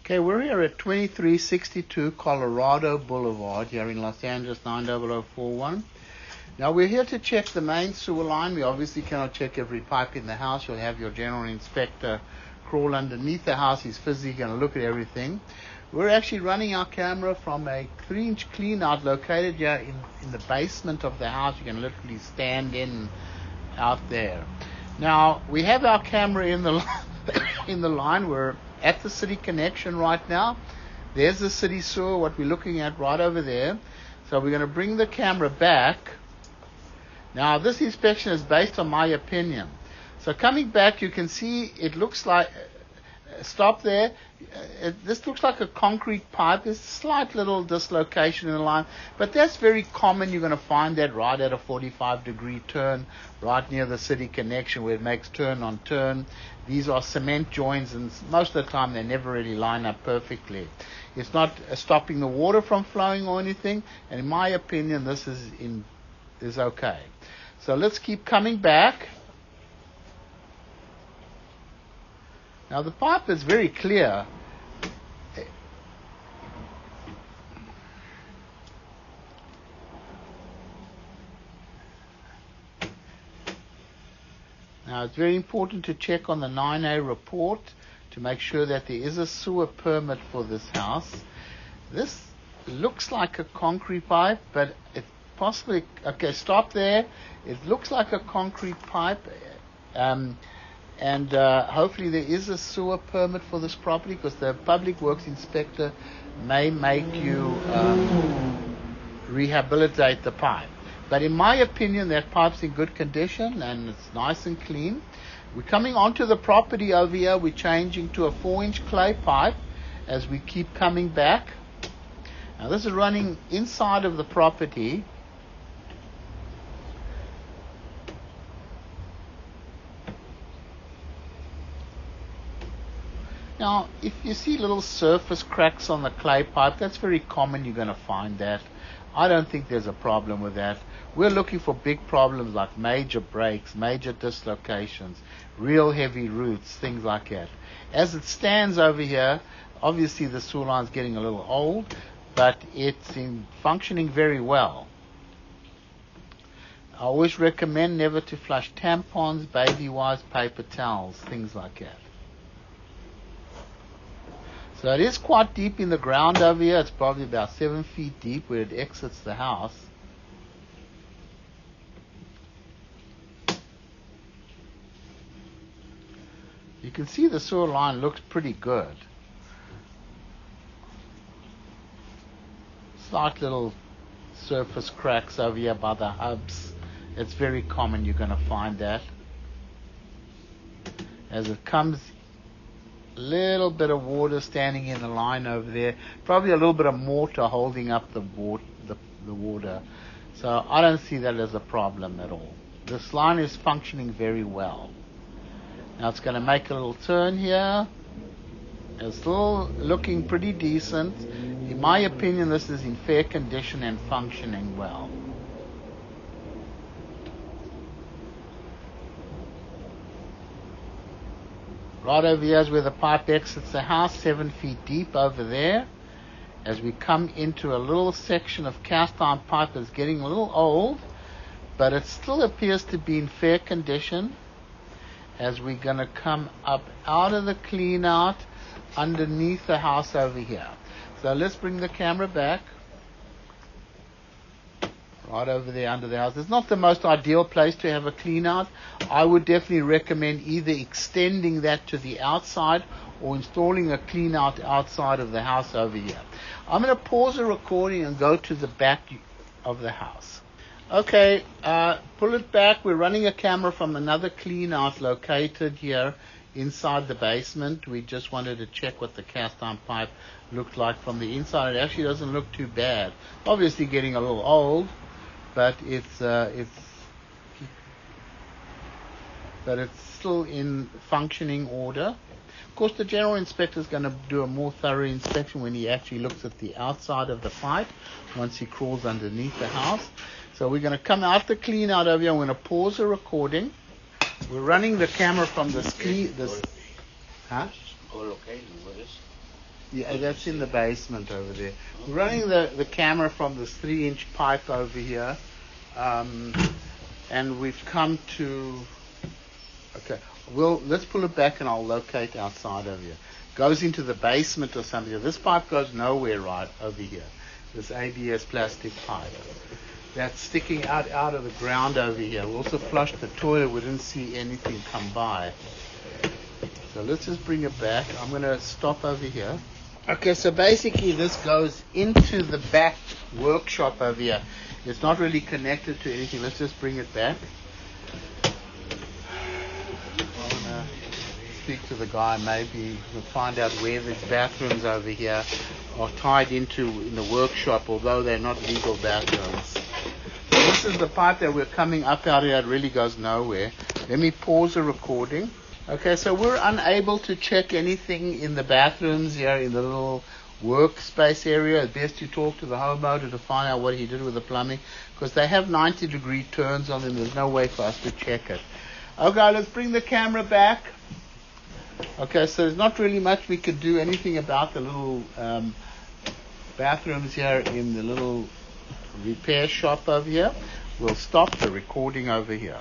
Okay, we're here at 2362 Colorado Boulevard here in Los Angeles 90041. Now we're here to check the main sewer line. We obviously cannot check every pipe in the house. You'll have your general inspector crawl underneath the house. He's physically going to look at everything. We're actually running our camera from a 3-inch clean out located here in the basement of the house. You can literally stand in out there. Now we have our camera in the in the line. We're at the city connection right now. There's the city sewer, what we're looking at right over there. So we're going to bring the camera back. Now this inspection is based on my opinion. So coming back, you can see it looks like, stop there, this looks like a concrete pipe. There's a slight little dislocation in the line, but that's very common. You're going to find that right at a 45-degree turn, right near the city connection where it makes turn on turn. These are cement joints, and most of the time they never really line up perfectly. It's not stopping the water from flowing or anything, and in my opinion, this is okay. So let's keep coming back. Now the pipe is very clear. Now it's very important to check on the 9A report to make sure that there is a sewer permit for this house. This looks like a concrete pipe, but it possibly, okay, stop there. It looks like a concrete pipe. And hopefully there is a sewer permit for this property, because the public works inspector may make you rehabilitate the pipe. But in my opinion, that pipe's in good condition and it's nice and clean. We're coming onto the property over here. We're changing to a 4-inch clay pipe as we keep coming back. Now this is running inside of the property. Now, if you see little surface cracks on the clay pipe, that's very common. You're going to find that. I don't think there's a problem with that. We're looking for big problems like major breaks, major dislocations, real heavy roots, things like that. As it stands over here, obviously the sewer line's getting a little old, but it's functioning very well. I always recommend never to flush tampons, baby wipes, paper towels, things like that. So it is quite deep in the ground over here. It's probably about 7 feet deep where it exits the house. You can see the sewer line looks pretty good. Slight little surface cracks over here by the hubs. It's very common. You're going to find that. As it comes, little bit of water standing in the line over there, probably a little bit of mortar holding up the water. So I don't see that as a problem at all. This line is functioning very well. Now it's going to make a little turn here. It's still looking pretty decent. In my opinion, this is in fair condition and functioning well. Right over here is where the pipe exits the house, 7 feet deep over there. As we come into a little section of cast iron pipe that's getting a little old, but it still appears to be in fair condition. As we're going to come up out of the clean out underneath the house over here. So let's bring the camera back. Right over there under the house. It's not the most ideal place to have a clean out. I would definitely recommend either extending that to the outside or installing a clean out outside of the house over here. I'm going to pause the recording and go to the back of the house. Okay, pull it back. We're running a camera from another clean out located here inside the basement. We just wanted to check what the cast iron pipe looked like from the inside. It actually doesn't look too bad. Obviously getting a little old, but it's still in functioning order. Of course, the general inspector is going to do a more thorough inspection when he actually looks at the outside of the pipe once he crawls underneath the house. So we're going to come out the clean out over here. I'm going to pause the recording. We're running the camera from this. Yeah, that's in the basement over there. We're running the camera from this 3-inch pipe over here, and we've come to. Okay, let's pull it back and I'll locate outside over here. Goes into the basement or something. This pipe goes nowhere right over here. This ABS plastic pipe that's sticking out of the ground over here. We also flushed the toilet. We didn't see anything come by. So let's just bring it back. I'm going to stop over here. Okay, so basically this goes into the back workshop over here. It's not really connected to anything. Let's just bring it back. I'm going to speak to the guy. Maybe we'll find out where these bathrooms over here are tied into in the workshop, although they're not legal bathrooms. So this is the pipe that we're coming up out here. It really goes nowhere. Let me pause the recording. Okay, so we're unable to check anything in the bathrooms here in the little workspace area. It's best you talk to the homeowner to find out what he did with the plumbing, because they have 90-degree turns on them. There's no way for us to check it. Okay, let's bring the camera back. Okay, so there's not really much we could do anything about the little bathrooms here in the little repair shop over here. We'll stop the recording over here.